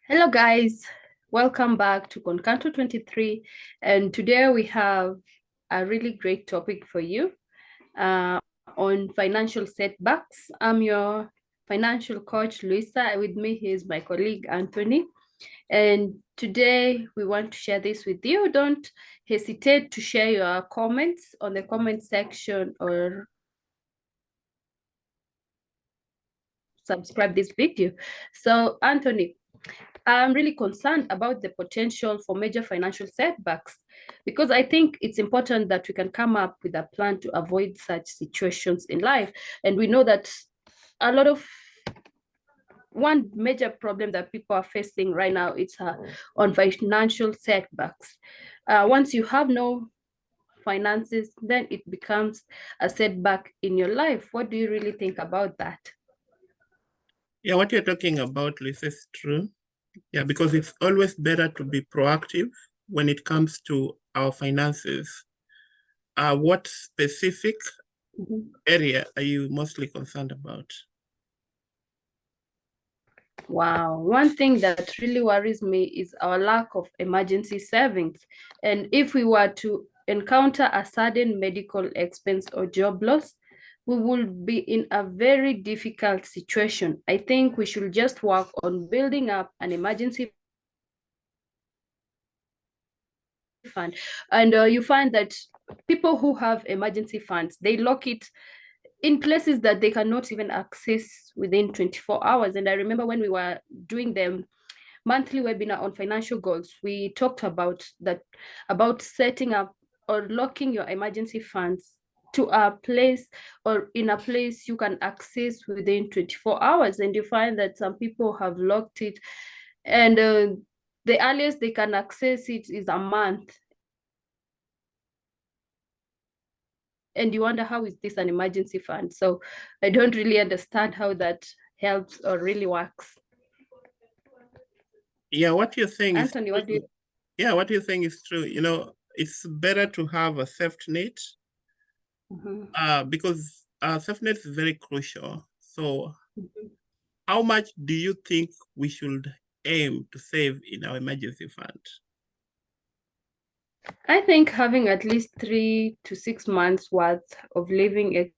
Hello guys, welcome back to Concanto 23, and today we have a really great topic for you on financial setbacks. I'm your financial coach Luisa. With me is my colleague Anthony, and today we want to share this with you. Don't hesitate to share your comments on the comment section or subscribe this video. So Anthony, I'm really concerned about the potential for major financial setbacks because I think it's important that we can come up with a plan to avoid such situations in life. And we know that a lot of one major problem that people are facing right now is on financial setbacks. Once you have no finances, then it becomes a setback in your life. What do you really think about that? Yeah, what you're talking about, Lisa, is true. Yeah, because it's always better to be proactive when it comes to our finances. What specific area are you mostly concerned about? Wow, one thing that really worries me is our lack of emergency savings. And if we were to encounter a sudden medical expense or job loss, we would be in a very difficult situation. I think we should just work on building up an emergency fund. And you find that people who have emergency funds, they lock it in places that they cannot even access within 24 hours. And I remember when we were doing the monthly webinar on financial goals, we talked about that, about setting up or locking your emergency funds to a place or in a place you can access within 24 hours. And you find that some people have locked it, and the earliest they can access it is a month. And you wonder, how is this an emergency fund? So I don't really understand how that helps or really works. Yeah, what you're saying Anthony, is what do you? Yeah, what you're saying is true. You know, it's better to have a safety net because safety net is very crucial. So how much do you think we should aim to save in our emergency fund? I think having at least 3 to 6 months worth of living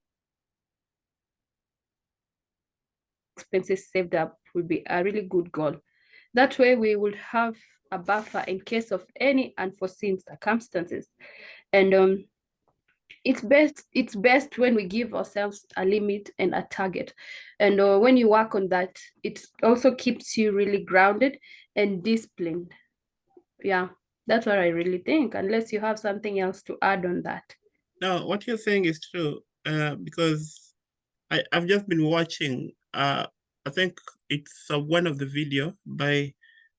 expenses saved up would be a really good goal. That way we would have a buffer in case of any unforeseen circumstances. And it's best when we give ourselves a limit and a target. And when you work on that, it also keeps you really grounded and disciplined. Yeah, that's what I really think, unless you have something else to add on that. No, what you're saying is true because I've just been watching, I think it's one of the video by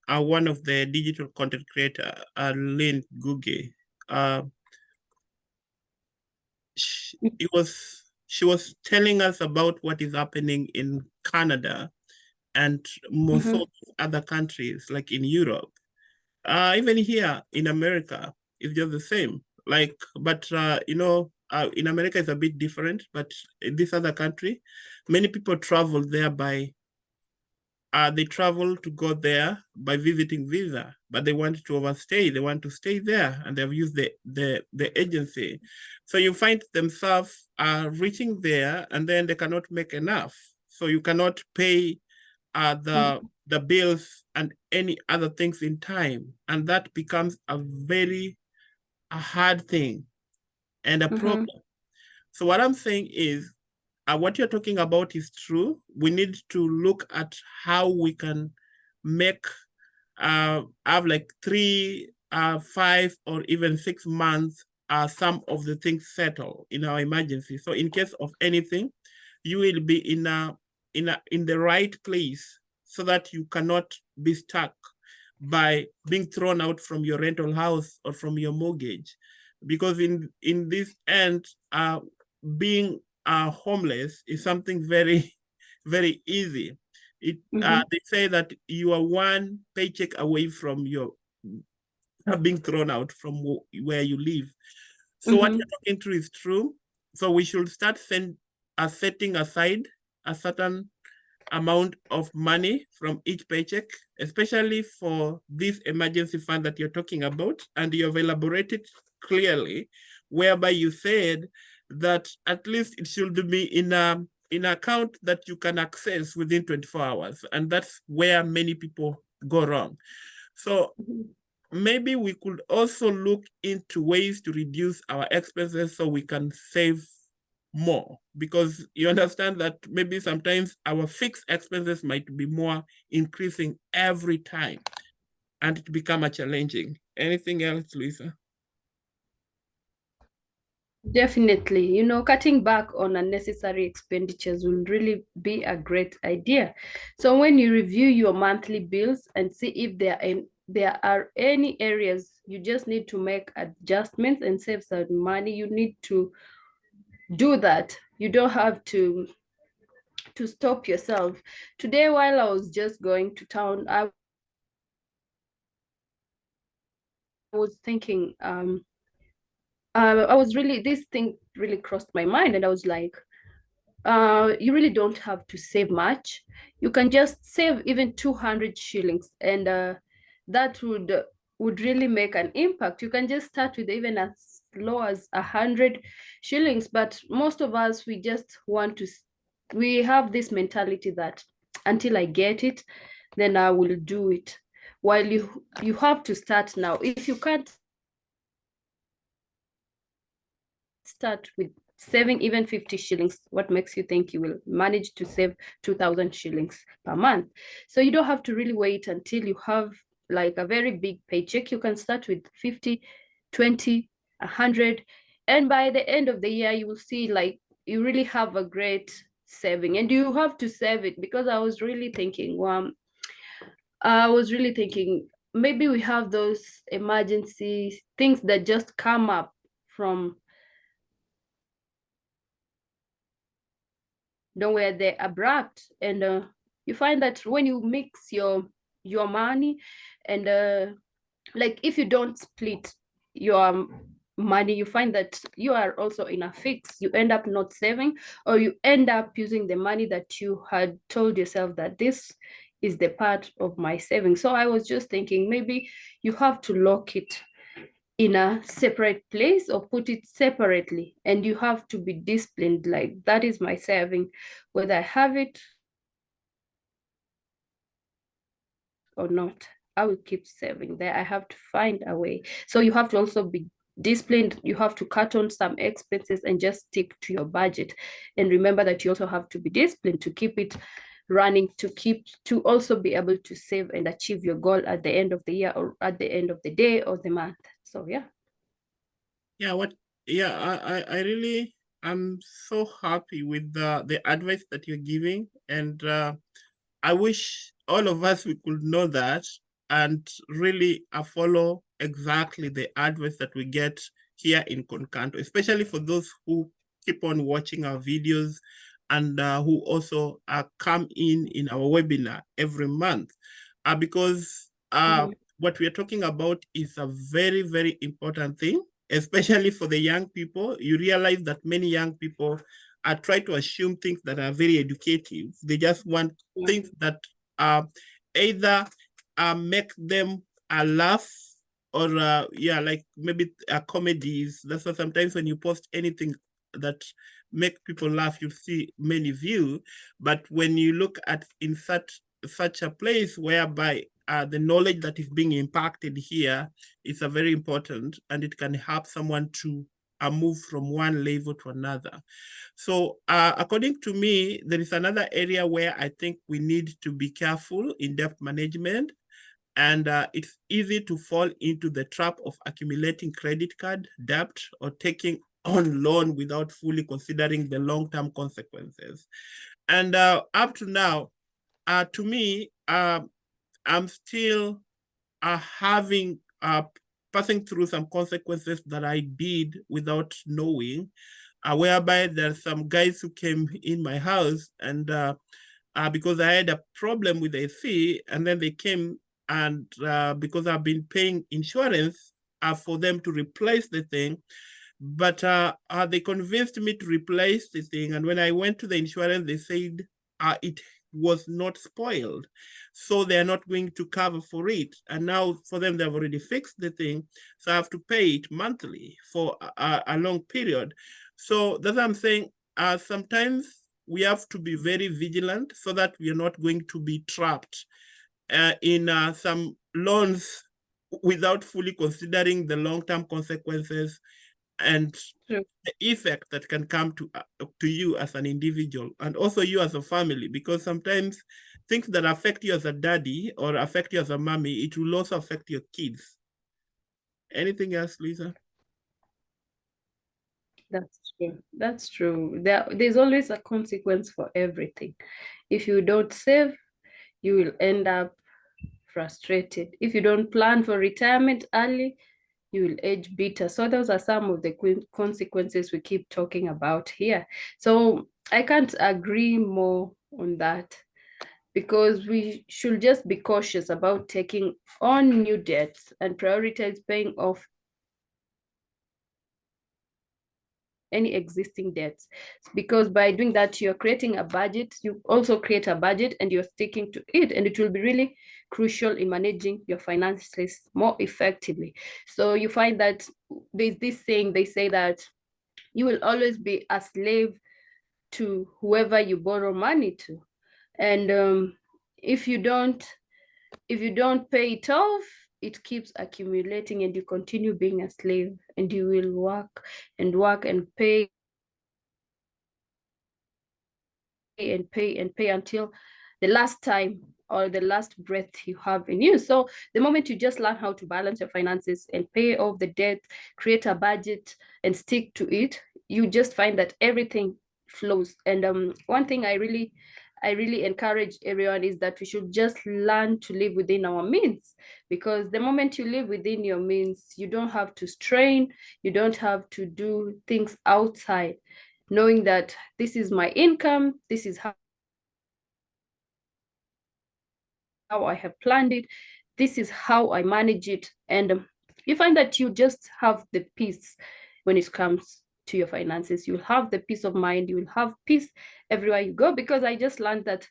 one of the digital content creator, Lynn Guge. She was telling us about what is happening in Canada and most of other countries, like in Europe. Even here in America, it's just the same. Like, but in America it's a bit different. But in this other country, many people travel there by. They travel to go there by visiting visa, but they want to overstay. They want to stay there, and they've used the agency. So you find themselves reaching there, and then they cannot make enough. So you cannot pay the bills and any other things in time, and that becomes a hard thing and a problem. So what I'm saying is, what you're talking about is true. We need to look at how we can make have like 3, 5, or even 6 months some of the things settle in our emergency. So in case of anything, you will be in the right place so that you cannot be stuck by being thrown out from your rental house or from your mortgage. Because in this end, being homeless is something very, very easy. They say that you are one paycheck away from your being thrown out from where you live. So what you're talking to is true. So we should start setting aside a certain amount of money from each paycheck, especially for this emergency fund that you're talking about, and you have elaborated clearly, whereby you said that at least it should be in an account that you can access within 24 hours. And that's where many people go wrong. So maybe we could also look into ways to reduce our expenses so we can save more, because you understand that maybe sometimes our fixed expenses might be more increasing every time, and it become a challenging. Anything else, Luisa? Definitely, you know, cutting back on unnecessary expenditures will really be a great idea. So when you review your monthly bills and see if there are any areas you just need to make adjustments and save some money, you need to do that. You don't have to stop yourself. Today, while I was just going to town, I was thinking, I was really, this thing really crossed my mind, and I was like, you really don't have to save much. You can just save even 200 shillings, and that would really make an impact. You can just start with even as low as 100 shillings, but most of us, we just want to, we have this mentality that until I get it, then I will do it. While you have to start now. If you can't start with saving even 50 shillings, what makes you think you will manage to save 2,000 shillings per month? So you don't have to really wait until you have like a very big paycheck. You can start with 50, 20, 100, and by the end of the year you will see like you really have a great saving. And you have to save it, because I was really thinking, maybe we have those emergency things that just come up from where they're abrupt, and you find that when you mix your money, and like if you don't split your money, you find that you are also in a fix. You end up not saving, or you end up using the money that you had told yourself that this is the part of my savings. So I was just thinking, maybe you have to lock it in a separate place or put it separately, and you have to be disciplined, like that is my saving, whether I have it or not, I will keep saving there. I have to find a way. So you have to also be disciplined. You have to cut on some expenses and just stick to your budget, and remember that you also have to be disciplined to keep it running, to also be able to save and achieve your goal at the end of the year, or at the end of the day or the month. So yeah. Yeah, I really am so happy with the advice that you're giving, and I wish all of us we could know that and really follow exactly the advice that we get here in Concanto, especially for those who keep on watching our videos and who also come in our webinar every month, because what we are talking about is a very, very important thing, especially for the young people. You realize that many young people try to assume things that are very educative. They just want things that either make them laugh, or like maybe comedies. That's why sometimes when you post anything that make people laugh, you see many views. But when you look at in such a place whereby the knowledge that is being impacted here is very important, and it can help someone to move from one level to another. So according to me, there is another area where I think we need to be careful in debt management. And it's easy to fall into the trap of accumulating credit card debt or taking on loan without fully considering the long-term consequences. And up to now, to me, I'm still passing through some consequences that I did without knowing, whereby there's some guys who came in my house, and because I had a problem with the AC, and then they came, and because I've been paying insurance for them to replace the thing, but they convinced me to replace the thing. And when I went to the insurance, they said it was not spoiled. So they're not going to cover for it. And now for them, they've already fixed the thing. So I have to pay it monthly for a long period. So that's what I'm saying. Sometimes we have to be very vigilant so that we are not going to be trapped in some loans without fully considering the long-term consequences and True. the effect that can come to you as an individual and also you as a family, because sometimes things that affect you as a daddy or affect you as a mommy, it will also affect your kids. Anything else, Lisa? That's true. That's true. There's always a consequence for everything. If you don't save, you will end up frustrated. If you don't plan for retirement early, you will age bitter. So those are some of the consequences we keep talking about here. So I can't agree more on that, because we should just be cautious about taking on new debts and prioritize paying off any existing debts, because by doing that you're creating a budget. You also create a budget and you're sticking to it, and it will be really crucial in managing your finances more effectively. So you find that there's this saying, they say that you will always be a slave to whoever you borrow money to. And if you don't pay it off, it keeps accumulating and you continue being a slave, and you will work and pay until the last time or the last breath you have in you. So the moment you just learn how to balance your finances and pay off the debt, create a budget and stick to it, you just find that everything flows. And one thing I really encourage everyone is that we should just learn to live within our means, because the moment you live within your means, you don't have to strain, you don't have to do things outside, knowing that this is my income, this is how I have planned it, this is how I manage it. And you find that you just have the peace when it comes to your finances. You'll have the peace of mind, you will have peace everywhere you go, because I just learned that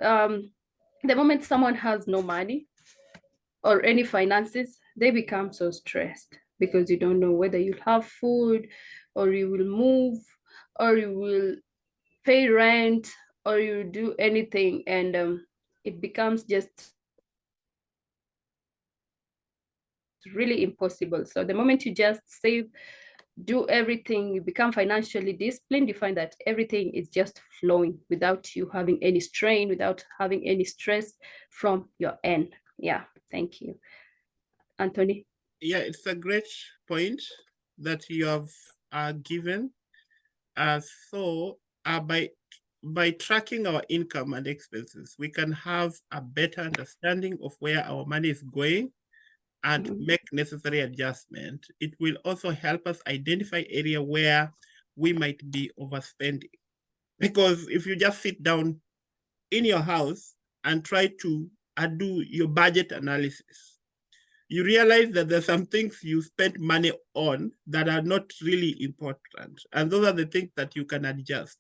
the moment someone has no money or any finances, they become so stressed, because you don't know whether you'll have food, or you will move, or you will pay rent, or you do anything. And it becomes just really impossible. So the moment you just save, do everything, you become financially disciplined, you find that everything is just flowing without you having any strain, without having any stress from your end. Yeah, thank you, Anthony. Yeah, it's a great point that you have given. So by tracking our income and expenses, we can have a better understanding of where our money is going and make necessary adjustment. It will also help us identify area where we might be overspending. Because if you just sit down in your house and try to do your budget analysis, you realize that there's some things you spend money on that are not really important. And those are the things that you can adjust.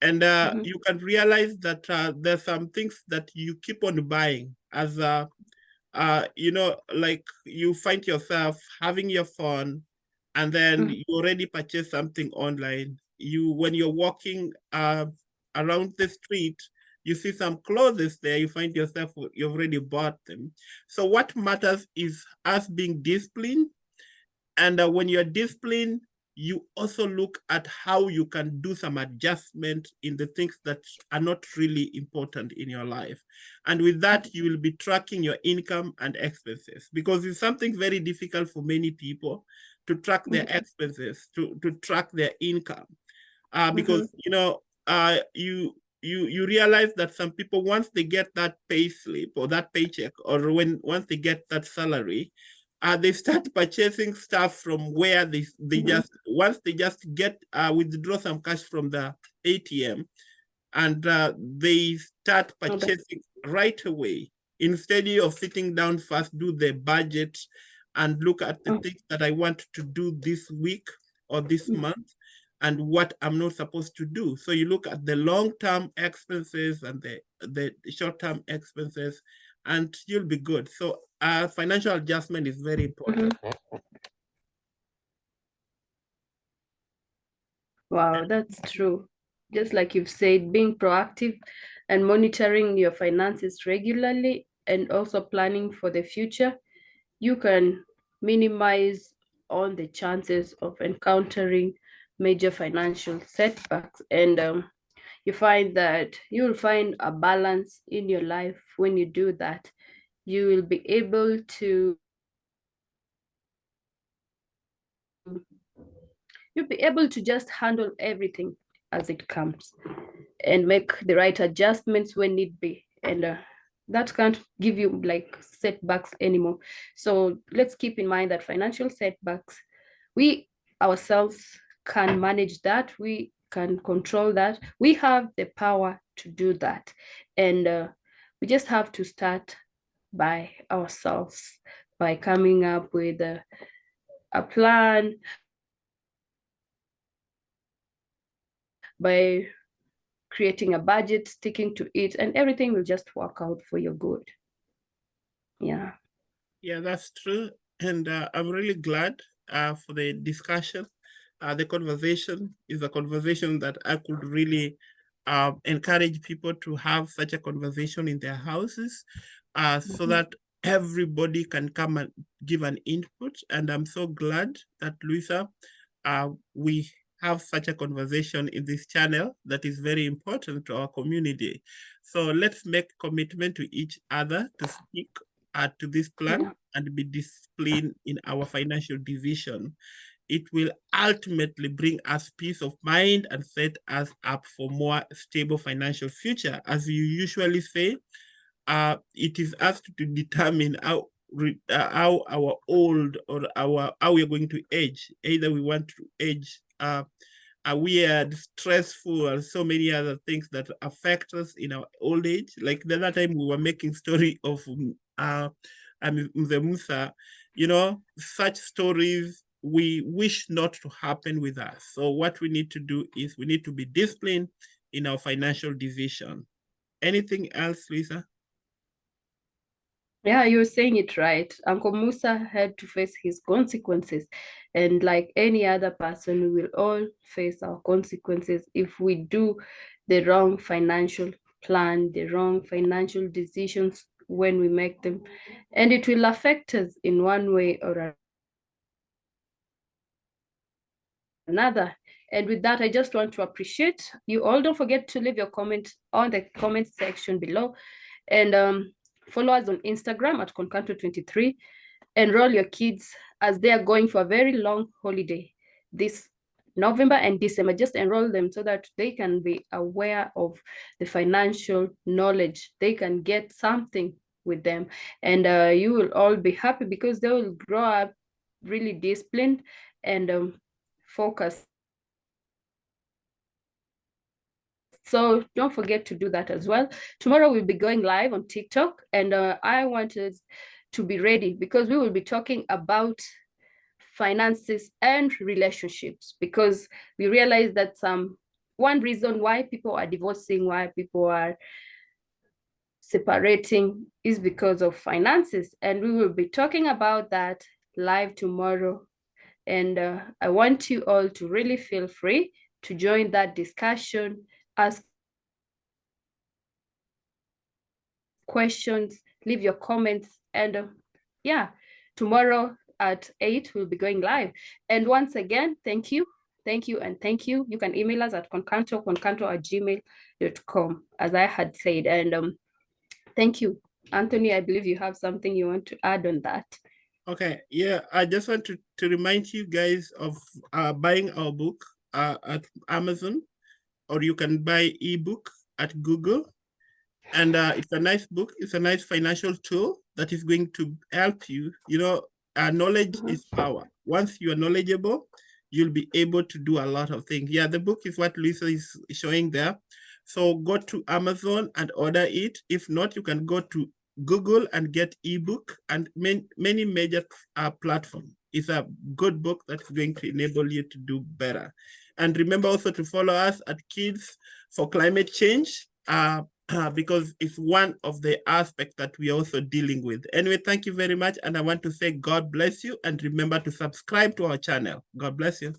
And you can realize that there's some things that you keep on buying as like you find yourself having your phone and then you already purchase something online. When you're walking around the street, you see some clothes there, you find yourself, you've already bought them. So what matters is us being disciplined. And when you're disciplined, you also look at how you can do some adjustment in the things that are not really important in your life. And with that, you will be tracking your income and expenses, because it's something very difficult for many people to track their expenses, to track their income. Because, you realize that some people, once they get that pay slip or that paycheck, or once they get that salary, they start purchasing stuff from where they just once they just get withdraw some cash from the ATM, and they start purchasing right away, instead of sitting down first, do the budget and look at the things that I want to do this week or this month. and what I'm not supposed to do. So you look at the long-term expenses and the short-term expenses, and you'll be good. So financial adjustment is very important. Wow, that's true. Just like you've said, being proactive and monitoring your finances regularly and also planning for the future, you can minimize on the chances of encountering major financial setbacks. And you find that you'll find a balance in your life when you do that. You will be able to just handle everything as it comes and make the right adjustments when need be. And that can't give you like setbacks anymore. So let's keep in mind that financial setbacks, we ourselves can manage that. We can control that. We have the power to do that. And we just have to start by ourselves, by coming up with a plan, by creating a budget, sticking to it, and everything will just work out for your good. Yeah. Yeah, that's true. And I'm really glad for the discussion. The conversation is a conversation that I could really encourage people to have such a conversation in their houses so that everybody can come and give an input. And I'm so glad that, Luisa, we have such a conversation in this channel that is very important to our community. So let's make commitment to each other to stick to this plan and be disciplined in our financial decision. It will ultimately bring us peace of mind and set us up for more stable financial future. As you usually say, it is us to determine how our old or how we are going to age. Either we want to age weird, stressful, and so many other things that affect us in our old age. Like the other time we were making story of Mzee Musa, such stories we wish not to happen with us. So what we need to do is we need to be disciplined in our financial decision. Anything else, Lisa? Yeah, you're saying it right. Uncle Musa had to face his consequences. And like any other person, we will all face our consequences if we do the wrong financial plan, the wrong financial decisions when we make them. And it will affect us in one way or another. And with that, I just want to appreciate you all. Don't forget to leave your comment on the comment section below. And follow us on Instagram at Concanto23. Enroll your kids as they are going for a very long holiday this November and December. Just enroll them so that they can be aware of the financial knowledge. They can get something with them. And you will all be happy because they will grow up really disciplined and focused. So don't forget to do that as well. Tomorrow we'll be going live on TikTok, and I wanted to be ready because we will be talking about finances and relationships, because we realize that one reason why people are divorcing, why people are separating is because of finances, and we will be talking about that live tomorrow. And I want you all to really feel free to join that discussion, ask questions, leave your comments, and yeah, tomorrow at 8 we'll be going live. And once again, thank you, and thank you. You can email us at concanto@gmail.com, as I had said. And thank you, Anthony. I believe you have something you want to add on that. Okay, yeah, I just want to remind you guys of buying our book at Amazon, or you can buy ebook at Google. And it's a nice book. It's a nice financial tool that is going to help you. Knowledge is power. Once you are knowledgeable, you'll be able to do a lot of things. Yeah, the book is what Lisa is showing there. So go to Amazon and order it. If not, you can go to Google and get ebook and many major platforms. It's a good book that's going to enable you to do better. And remember also to follow us at Kids for Climate Change, because it's one of the aspects that we're also dealing with. Anyway, thank you very much. And I want to say God bless you. And remember to subscribe to our channel. God bless you.